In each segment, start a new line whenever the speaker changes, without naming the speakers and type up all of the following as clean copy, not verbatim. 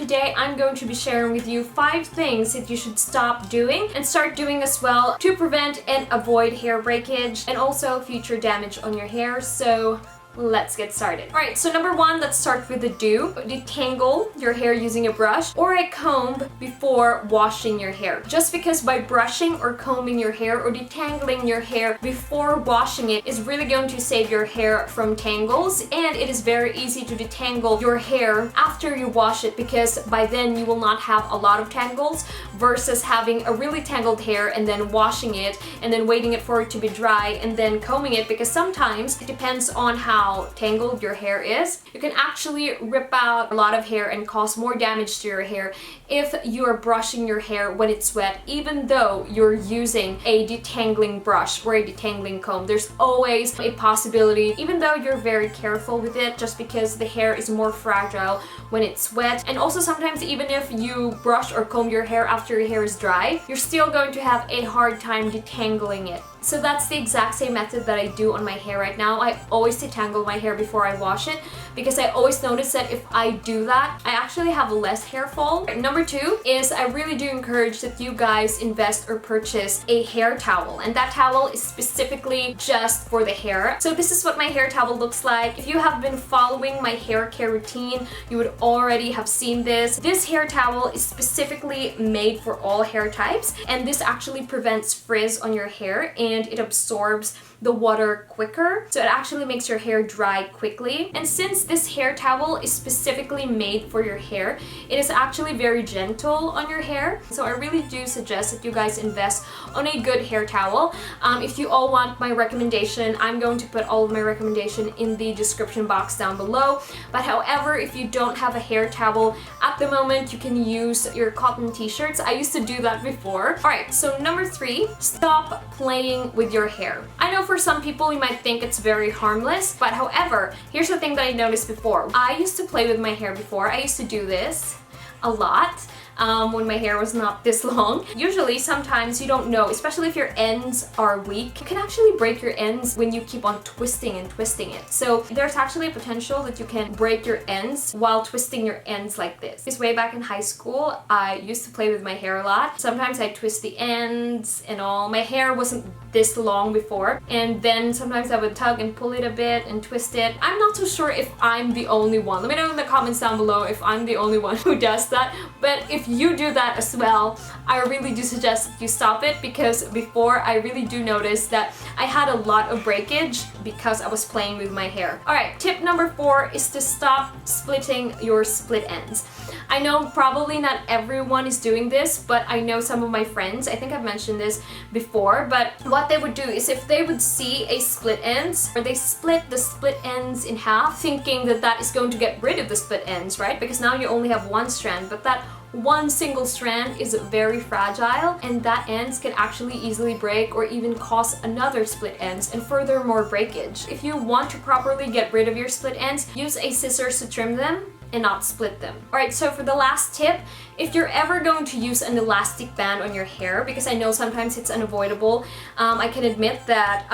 today I'm going to be sharing with you 5 things that you should stop doing and start doing as well to prevent and avoid hair breakage and also future damage on your hair. So let's get started. Alright, so number 1, let's start with the do. Detangle your hair using a brush or a comb before washing your hair. Just because by brushing or combing your hair or detangling your hair before washing it is really going to save your hair from tangles, and it is very easy to detangle your hair after you wash it because by then you will not have a lot of tangles versus having a really tangled hair and then washing it and then waiting it for it to be dry and then combing it, because sometimes it depends on how tangled your hair is. You can actually rip out a lot of hair and cause more damage to your hair if you are brushing your hair when it's wet, even though you're using a detangling brush or a detangling comb. There's always a possibility, even though you're very careful with it, just because the hair is more fragile when it's wet. And also sometimes even if you brush or comb your hair after your hair is dry, you're still going to have a hard time detangling it. So that's the exact same method that I do on my hair right now. I always detangle my hair before I wash it because I always notice that if I do that, I actually have less hair fall. Number 2 is I really do encourage that you guys invest or purchase a hair towel, and that towel is specifically just for the hair. So this is what my hair towel looks like. If you have been following my hair care routine, you would already have seen this. This hair towel is specifically made for all hair types, and this actually prevents frizz on your hair and it absorbs the water quicker, so it actually makes your hair dry quickly. And since this hair towel is specifically made for your hair, it is actually very gentle on your hair. So I really do suggest that you guys invest on a good hair towel. If you all want my recommendation, I'm going to put all of my recommendation in the description box down below. But however, if you don't have a hair towel at the moment, you can use your cotton t-shirts. I used to do that before. Alright, so number 3, stop playing with your hair. I know for some people you might think it's very harmless, but however, here's the thing that I noticed before. I used to play with my hair before. I used to do this a lot. When my hair was not this long. Usually, sometimes you don't know, especially if your ends are weak, you can actually break your ends when you keep on twisting and twisting it. So there's actually a potential that you can break your ends while twisting your ends like this. Because way back in high school, I used to play with my hair a lot. Sometimes I twist the ends and all. My hair wasn't this long before, and then sometimes I would tug and pull it a bit and twist it. I'm not so sure if I'm the only one. Let me know in the comments down below if I'm the only one who does that. But if you do that as well, I really do suggest that you stop it, because before I really do notice that I had a lot of breakage because I was playing with my hair. Alright, tip number 4 is to stop splitting your split ends. I know probably not everyone is doing this, but I know some of my friends, I think I've mentioned this before, but what they would do is if they would see a split ends, or they split the split ends in half, thinking that that is going to get rid of the split ends, right? Because now you only have one strand, but that one single strand is very fragile, and that ends can actually easily break or even cause another split ends and furthermore breakage. If you want to properly get rid of your split ends, use a scissors to trim them and not split them. Alright, so for the last tip, if you're ever going to use an elastic band on your hair, because I know sometimes it's unavoidable, I can admit that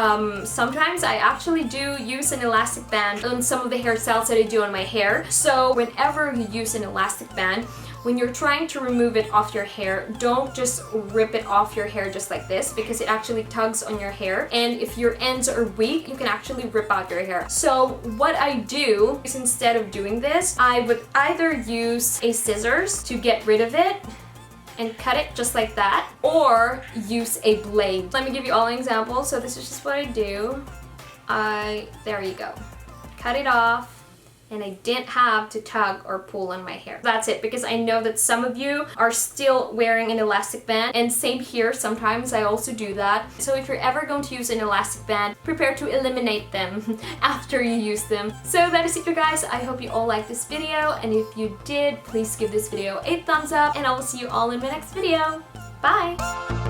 sometimes I actually do use an elastic band on some of the hairstyles that I do on my hair. So whenever you use an elastic band, when you're trying to remove it off your hair, don't just rip it off your hair just like this, because it actually tugs on your hair, and if your ends are weak, you can actually rip out your hair. So what I do is, instead of doing this, I would either use a scissors to get rid of it and cut it just like that, or use a blade. Let me give you all an example. So this is just what I do. There you go. Cut it off. And I didn't have to tug or pull on my hair. That's it, because I know that some of you are still wearing an elastic band, and same here, sometimes I also do that. So if you're ever going to use an elastic band, prepare to eliminate them after you use them. So that is it, you guys. I hope you all liked this video, and if you did, please give this video a thumbs up, and I will see you all in my next video. Bye!